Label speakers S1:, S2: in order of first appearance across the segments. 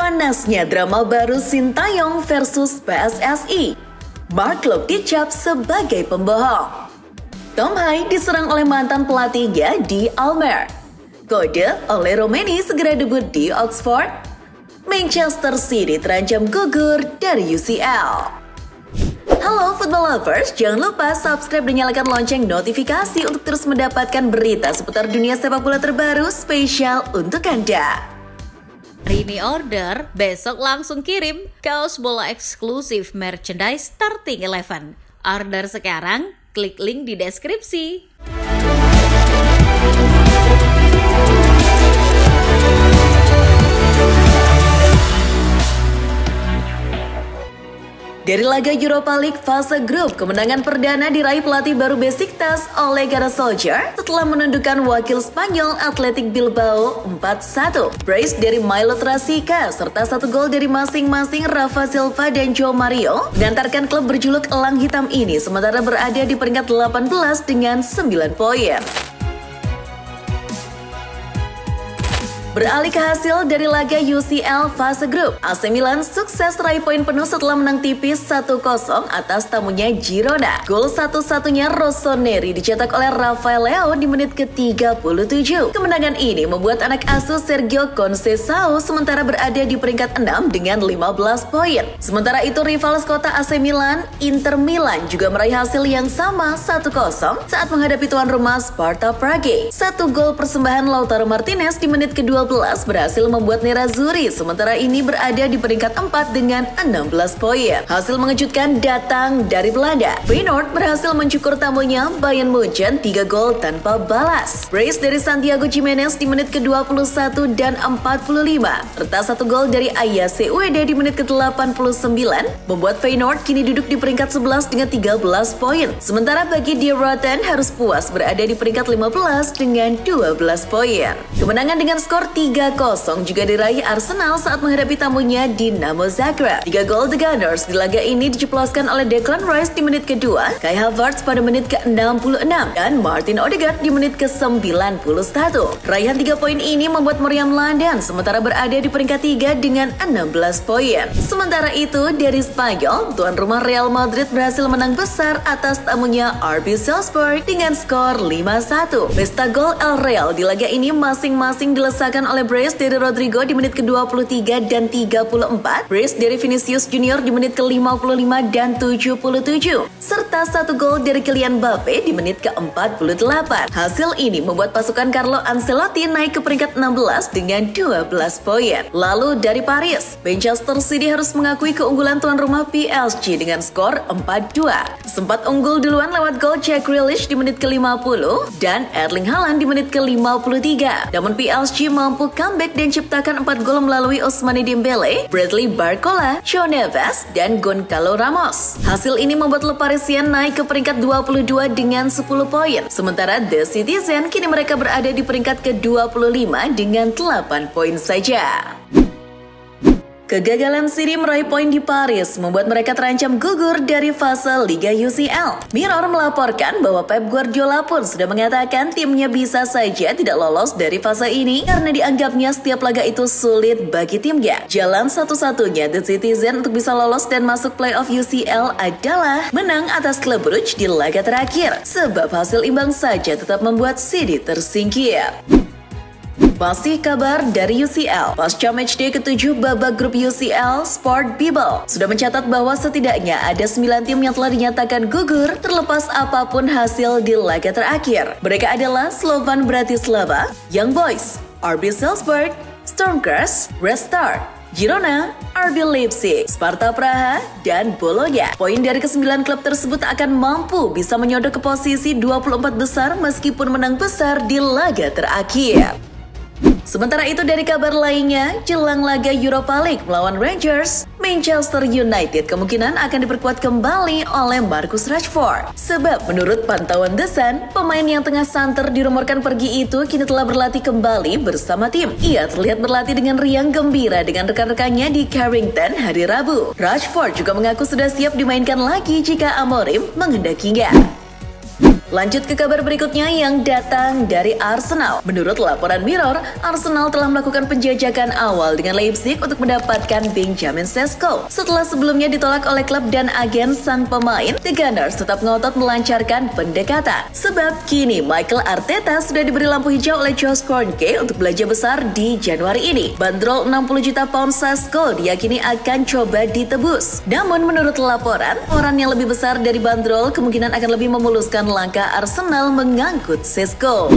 S1: Panasnya drama baru Sintayong versus PSSI. Mark Klok dicap sebagai pembohong. Tom Hai diserang oleh mantan pelatihnya di Almer. Kode oleh Romeni segera debut di Oxford. Manchester City terancam gugur dari UCL. Halo football lovers, jangan lupa subscribe dan nyalakan lonceng notifikasi untuk terus mendapatkan berita seputar dunia sepak bola terbaru spesial untuk Anda.
S2: Hari ini order, besok langsung kirim kaos bola eksklusif merchandise Starting 11. Order sekarang, klik link di deskripsi.
S1: Dari laga Europa League fase grup, kemenangan perdana diraih pelatih baru Besiktas Ole Gunnar Solskjaer setelah menundukkan wakil Spanyol Athletic Bilbao 4-1. Brace dari Milo Trasica serta 1 gol dari masing-masing Rafa Silva dan Joe Mario mengantarkan klub berjuluk Elang Hitam ini sementara berada di peringkat 18 dengan 9 poin. Beralih ke hasil dari laga UCL fase grup, AC Milan sukses raih poin penuh setelah menang tipis 1-0 atas tamunya Girona. Gol satu-satunya Rossoneri dicetak oleh Rafael Leao di menit ke-37. Kemenangan ini membuat anak asuh Sergio Conceição sementara berada di peringkat 6 dengan 15 poin. Sementara itu rival skota AC Milan, Inter Milan juga meraih hasil yang sama 1-0 saat menghadapi tuan rumah Sparta Prague. 1 gol persembahan Lautaro Martinez di menit ke-12 berhasil membuat Nerazzurri sementara ini berada di peringkat 4 dengan 16 poin. Hasil mengejutkan datang dari Belanda. Feyenoord berhasil mencukur tamunya Bayern Munchen 3 gol tanpa balas. Brace dari Santiago Gimenez di menit ke-21 dan 45 serta 1 gol dari Ayase Ueda di menit ke-89 membuat Feyenoord kini duduk di peringkat 11 dengan 13 poin. Sementara bagi Die Rotten harus puas berada di peringkat 15 dengan 12 poin. Kemenangan dengan skor 3-0 juga diraih Arsenal saat menghadapi tamunya Dinamo Zagreb. 3 gol The Gunners di laga ini dijeploskan oleh Declan Rice di menit kedua, Kai Havertz pada menit ke-66, dan Martin Odegaard di menit ke-91. Raihan 3 poin ini membuat meriam London sementara berada di peringkat 3 dengan 16 poin. Sementara itu dari Spanyol, tuan rumah Real Madrid berhasil menang besar atas tamunya RB Salzburg dengan skor 5-1. Pesta gol El Real di laga ini masing-masing dilesakan oleh Brace dari Rodrigo di menit ke-23 dan 34, Brace dari Vinicius Junior di menit ke-55 dan 77, serta 1 gol dari Kylian Mbappe di menit ke-48. Hasil ini membuat pasukan Carlo Ancelotti naik ke peringkat 16 dengan 12 poin. Lalu dari Paris, Manchester City harus mengakui keunggulan tuan rumah PSG dengan skor 4-2. Sempat unggul duluan lewat gol Jack Grealish di menit ke-50 dan Erling Haaland di menit ke-53. Namun PSG mampu comeback dan ciptakan 4 gol melalui Ousmane Dembele, Bradley Barcola, João Neves, dan Gonçalo Ramos. Hasil ini membuat Le Parisien naik ke peringkat 22 dengan 10 poin. Sementara The Citizen kini mereka berada di peringkat ke-25 dengan 8 poin saja. Kegagalan City meraih poin di Paris membuat mereka terancam gugur dari fase Liga UCL. Mirror melaporkan bahwa Pep Guardiola pun sudah mengatakan timnya bisa saja tidak lolos dari fase ini karena dianggapnya setiap laga itu sulit bagi timnya. Jalan satu-satunya The Citizen untuk bisa lolos dan masuk playoff UCL adalah menang atas klub Brugge di laga terakhir. Sebab hasil imbang saja tetap membuat City tersingkir. Masih kabar dari UCL, pasca matchday ke-7 babak grup UCL, Sport Bible sudah mencatat bahwa setidaknya ada 9 tim yang telah dinyatakan gugur terlepas apapun hasil di laga terakhir. Mereka adalah Slovan Bratislava, Young Boys, RB Salzburg, Stormcast, Red Star, Girona, RB Leipzig, Sparta Praha, dan Bologna. Poin dari ke-9 klub tersebut akan mampu bisa menyodok ke posisi 24 besar meskipun menang besar di laga terakhir. Sementara itu dari kabar lainnya, jelang laga Europa League melawan Rangers, Manchester United kemungkinan akan diperkuat kembali oleh Marcus Rashford. Sebab menurut pantauan The Sun, pemain yang tengah santer dirumorkan pergi itu kini telah berlatih kembali bersama tim. Ia terlihat berlatih dengan riang gembira dengan rekan-rekannya di Carrington hari Rabu. Rashford juga mengaku sudah siap dimainkan lagi jika Amorim menghendakinya. Lanjut ke kabar berikutnya yang datang dari Arsenal. Menurut laporan Mirror, Arsenal telah melakukan penjajakan awal dengan Leipzig untuk mendapatkan Benjamin Sesko. Setelah sebelumnya ditolak oleh klub dan agen sang pemain, The Gunners tetap ngotot melancarkan pendekatan. Sebab kini Mikel Arteta sudah diberi lampu hijau oleh Josh Kroenke untuk belanja besar di Januari ini. Bandrol 60 juta pound Sesko diyakini akan coba ditebus. Namun menurut laporan, orang yang lebih besar dari bandrol kemungkinan akan lebih memuluskan langkah Arsenal mengangkut Sesko.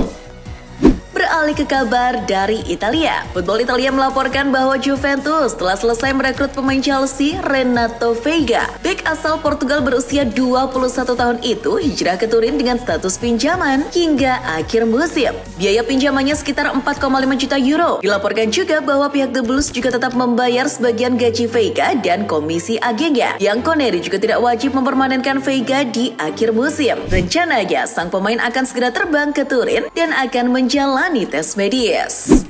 S1: Beralih ke kabar dari Italia. Football Italia melaporkan bahwa Juventus telah selesai merekrut pemain Chelsea Renato Veiga. Bek asal Portugal berusia 21 tahun itu hijrah ke Turin dengan status pinjaman hingga akhir musim. Biaya pinjamannya sekitar 4,5 juta euro. Dilaporkan juga bahwa pihak The Blues juga tetap membayar sebagian gaji Veiga dan komisi agennya. Yang Connery juga tidak wajib mempermanenkan Veiga di akhir musim. Rencananya sang pemain akan segera terbang ke Turin dan akan menjalani tes medis.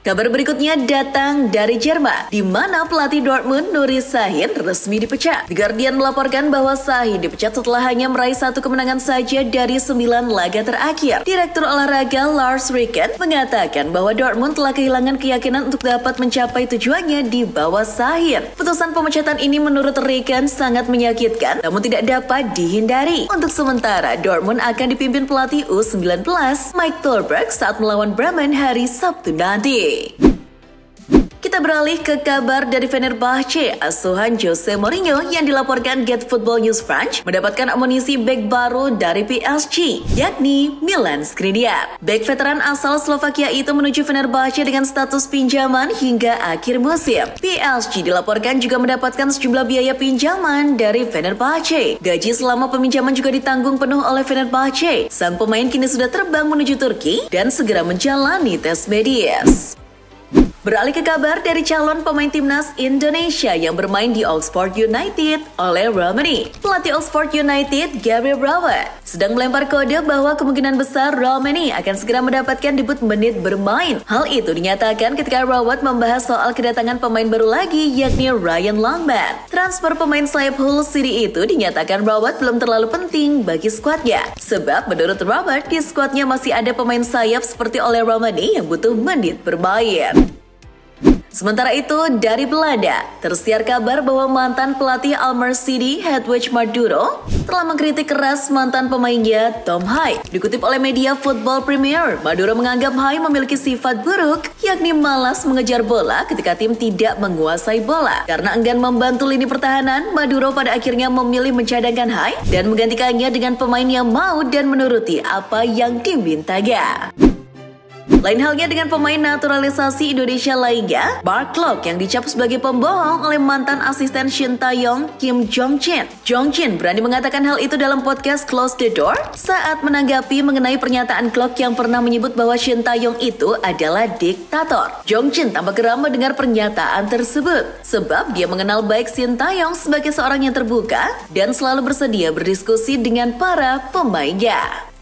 S1: Kabar berikutnya datang dari Jerman, di mana pelatih Dortmund Nuri Sahin resmi dipecat. The Guardian melaporkan bahwa Sahin dipecat setelah hanya meraih 1 kemenangan saja dari 9 laga terakhir. Direktur olahraga Lars Ricken mengatakan bahwa Dortmund telah kehilangan keyakinan untuk dapat mencapai tujuannya di bawah Sahin. Putusan pemecatan ini menurut Ricken sangat menyakitkan, namun tidak dapat dihindari. Untuk sementara, Dortmund akan dipimpin pelatih U19 Mike Tolberg saat melawan Bremen hari Sabtu nanti. Kita beralih ke kabar dari Fenerbahce. Asuhan Jose Mourinho yang dilaporkan Get Football News France mendapatkan amunisi bek baru dari PSG, yakni Milan Skriniar. Bek veteran asal Slovakia itu menuju Fenerbahce dengan status pinjaman hingga akhir musim. PSG dilaporkan juga mendapatkan sejumlah biaya pinjaman dari Fenerbahce. Gaji selama peminjaman juga ditanggung penuh oleh Fenerbahce. Sang pemain kini sudah terbang menuju Turki dan segera menjalani tes medis. Beralih ke kabar dari calon pemain timnas Indonesia yang bermain di Oxford United oleh Romani. Pelatih Oxford United, Gary Rowett, sedang melempar kode bahwa kemungkinan besar Romani akan segera mendapatkan debut menit bermain. Hal itu dinyatakan ketika Rowett membahas soal kedatangan pemain baru lagi, yakni Ryan Longman. Transfer pemain sayap Hull City itu dinyatakan Rowett belum terlalu penting bagi skuadnya. Sebab menurut Rowett, di skuadnya masih ada pemain sayap seperti Ole Romani yang butuh menit bermain. Sementara itu, dari Belanda, tersiar kabar bahwa mantan pelatih Almere City, Hedwig Maduro, telah mengkritik keras mantan pemainnya, Tom Haigh. Dikutip oleh media Football Premier, Maduro menganggap Haigh memiliki sifat buruk, yakni malas mengejar bola ketika tim tidak menguasai bola. Karena enggan membantu lini pertahanan, Maduro pada akhirnya memilih mencadangkan Haigh dan menggantikannya dengan pemain yang mau dan menuruti apa yang dimintanya. Lain halnya dengan pemain naturalisasi Indonesia lainnya, Mark Klok yang dicap sebagai pembohong oleh mantan asisten Shin Tae-yong, Kim Jong-jin. Jong-jin berani mengatakan hal itu dalam podcast Close the Door saat menanggapi mengenai pernyataan Klok yang pernah menyebut bahwa Shin Tae-yong itu adalah diktator. Jong-jin tampak geram mendengar pernyataan tersebut, sebab dia mengenal baik Shin Tae-yong sebagai seorang yang terbuka dan selalu bersedia berdiskusi dengan para pemainnya.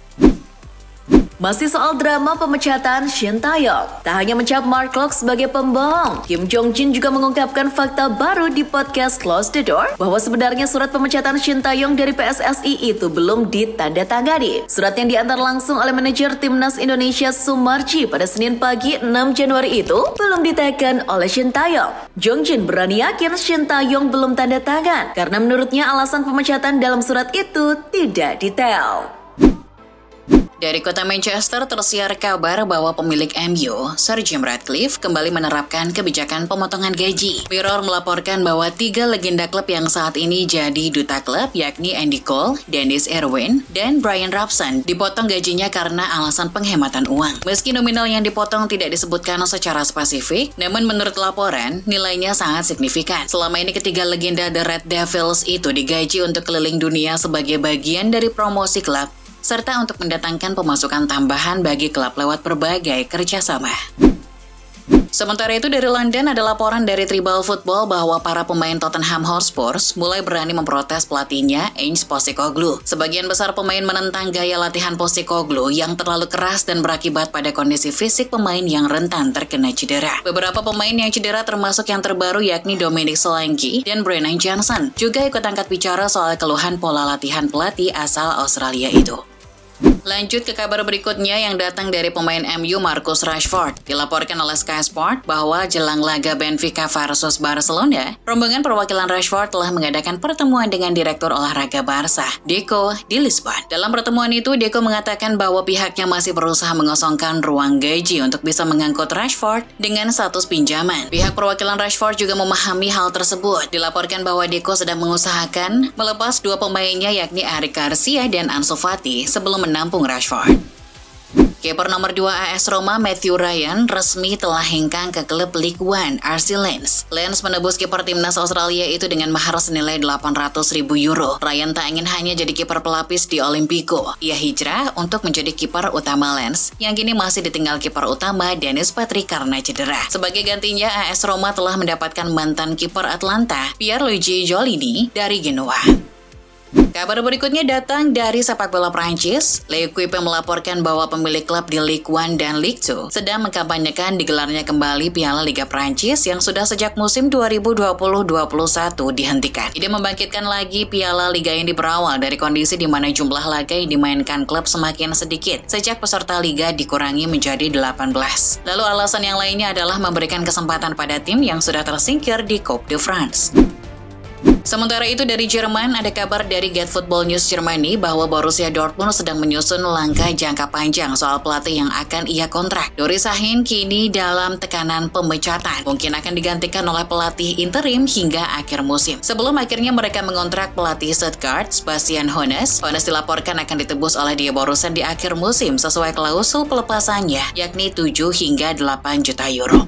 S1: Masih soal drama pemecatan Shin Tae-yong, tak hanya mencap Mark Klok sebagai pembohong, Kim Jong-jin juga mengungkapkan fakta baru di podcast Close the Door bahwa sebenarnya surat pemecatan Shin Tae-yong dari PSSI itu belum ditandatangani. Surat yang diantar langsung oleh manajer timnas Indonesia Sumarji pada Senin pagi 6 Januari itu belum diteken oleh Shin Tae-yong. Jong-jin berani yakin Shin Tae-yong belum tanda tangan karena menurutnya alasan pemecatan dalam surat itu tidak detail.
S3: Dari kota Manchester tersiar kabar bahwa pemilik MU, Sir Jim Ratcliffe, kembali menerapkan kebijakan pemotongan gaji. Mirror melaporkan bahwa 3 legenda klub yang saat ini jadi duta klub, yakni Andy Cole, Dennis Irwin, dan Brian Robson, dipotong gajinya karena alasan penghematan uang. Meski nominal yang dipotong tidak disebutkan secara spesifik, namun menurut laporan, nilainya sangat signifikan. Selama ini ketiga legenda The Red Devils itu digaji untuk keliling dunia sebagai bagian dari promosi klub, serta untuk mendatangkan pemasukan tambahan bagi klub lewat berbagai kerjasama. Sementara itu dari London ada laporan dari Tribal Football bahwa para pemain Tottenham Hotspur mulai berani memprotes pelatihnya, Ange Postecoglou. Sebagian besar pemain menentang gaya latihan Postecoglou yang terlalu keras dan berakibat pada kondisi fisik pemain yang rentan terkena cedera. Beberapa pemain yang cedera termasuk yang terbaru yakni Dominic Solanke dan Brennan Johnson juga ikut angkat bicara soal keluhan pola latihan pelatih asal Australia itu. Lanjut ke kabar berikutnya yang datang dari pemain MU Marcus Rashford. Dilaporkan oleh Sky Sport bahwa jelang laga Benfica versus Barcelona, rombongan perwakilan Rashford telah mengadakan pertemuan dengan Direktur Olahraga Barca, Deco, di Lisbon. Dalam pertemuan itu, Deco mengatakan bahwa pihaknya masih berusaha mengosongkan ruang gaji untuk bisa mengangkut Rashford dengan status pinjaman. Pihak perwakilan Rashford juga memahami hal tersebut. Dilaporkan bahwa Deco sedang mengusahakan melepas dua pemainnya yakni Eric Garcia dan Ansu Fati sebelum menampung Rashford. Kiper nomor 2 AS Roma Matthew Ryan resmi telah hengkang ke klub League One RC Lens. Lens menebus kiper timnas Australia itu dengan mahar senilai 800.000 euro. Ryan tak ingin hanya jadi kiper pelapis di Olimpico. Ia hijrah untuk menjadi kiper utama Lens, yang kini masih ditinggal kiper utama Dennis Patrick karena cedera. Sebagai gantinya, AS Roma telah mendapatkan mantan kiper Atlanta Pierluigi Golini dari Genoa. Kabar berikutnya datang dari sepak bola Prancis. L'Equipe melaporkan bahwa pemilik klub di Ligue 1 dan Ligue 2 sedang mengkampanyekan digelarnya kembali Piala Liga Prancis yang sudah sejak musim 2020-21 dihentikan. Ide membangkitkan lagi Piala Liga ini berawal dari kondisi di mana jumlah laga yang dimainkan klub semakin sedikit sejak peserta liga dikurangi menjadi 18. Lalu alasan yang lainnya adalah memberikan kesempatan pada tim yang sudah tersingkir di Coupe de France. Sementara itu dari Jerman, ada kabar dari Get Football News Germany bahwa Borussia Dortmund sedang menyusun langkah jangka panjang soal pelatih yang akan ia kontrak. Dori Sahin kini dalam tekanan pemecatan, mungkin akan digantikan oleh pelatih interim hingga akhir musim. Sebelum akhirnya mereka mengontrak pelatih Stuttgart, Sebastian Hoeneß. Hoeneß dilaporkan akan ditebus oleh Die Borussen di akhir musim sesuai klausul pelepasannya, yakni 7 hingga 8 juta euro.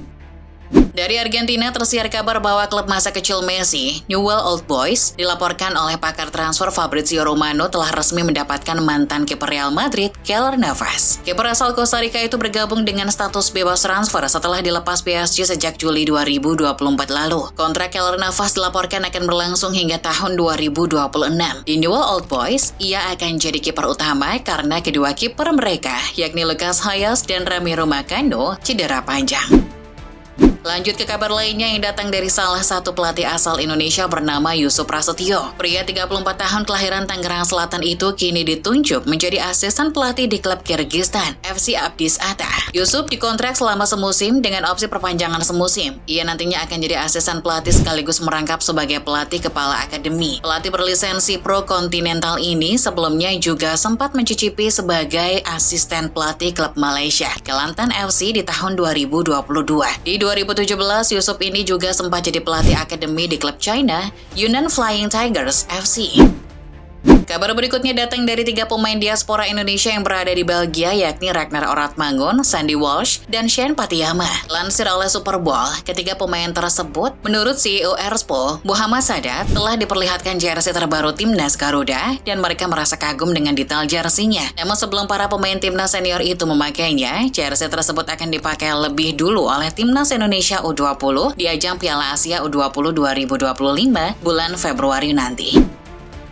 S3: Dari Argentina tersiar kabar bahwa klub masa kecil Messi, Newell's Old Boys, dilaporkan oleh pakar transfer Fabrizio Romano telah resmi mendapatkan mantan kiper Real Madrid, Keylor Navas. Kiper asal Costa Rica itu bergabung dengan status bebas transfer setelah dilepas PSG sejak Juli 2024 lalu. Kontrak Keylor Navas dilaporkan akan berlangsung hingga tahun 2026. Di Newell's Old Boys, ia akan jadi kiper utama karena kedua kiper mereka, yakni Lucas Hayes dan Ramiro Macano, cedera panjang. Lanjut ke kabar lainnya yang datang dari salah satu pelatih asal Indonesia bernama Yusuf Prasetyo. Pria 34 tahun kelahiran Tangerang Selatan itu kini ditunjuk menjadi asisten pelatih di klub Kyrgyzstan, FC Abdis Ata. Yusuf dikontrak selama semusim dengan opsi perpanjangan semusim. Ia nantinya akan jadi asisten pelatih sekaligus merangkap sebagai pelatih kepala akademi. Pelatih berlisensi Pro Continental ini sebelumnya juga sempat mencicipi sebagai asisten pelatih klub Malaysia, Kelantan FC di tahun 2022. Di 2017, Yusuf ini juga sempat jadi pelatih akademi di klub China, Yunnan Flying Tigers FC. Kabar berikutnya datang dari 3 pemain diaspora Indonesia yang berada di Belgia, yakni Ragnar Oratmangun, Sandy Walsh, dan Shane Patiyama. Lansir oleh Superball, ketiga pemain tersebut, menurut CEO Erspo, Muhammad Sadat, telah diperlihatkan jersey terbaru timnas Garuda, dan mereka merasa kagum dengan detail jersinya. Namun sebelum para pemain timnas senior itu memakainya, jersey tersebut akan dipakai lebih dulu oleh timnas Indonesia U20 di ajang Piala Asia U20 2025 bulan Februari nanti.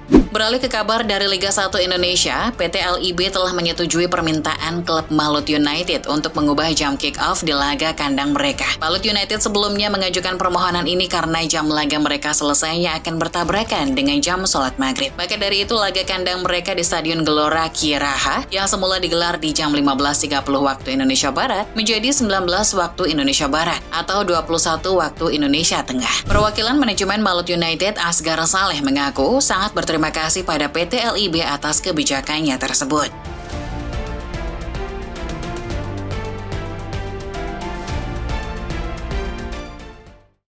S3: Beralih ke kabar dari Liga 1 Indonesia, PT LIB telah menyetujui permintaan klub Malut United untuk mengubah jam kick-off di laga kandang mereka. Malut United sebelumnya mengajukan permohonan ini karena jam laga mereka selesainya akan bertabrakan dengan jam sholat maghrib. Maka dari itu, laga kandang mereka di Stadion Gelora Kieraha yang semula digelar di jam 15.30 waktu Indonesia Barat menjadi 19 waktu Indonesia Barat atau 21 waktu Indonesia Tengah. Perwakilan manajemen Malut United, Asgar Saleh, mengaku sangat berterima kasih pada PT LIB atas kebijakannya tersebut.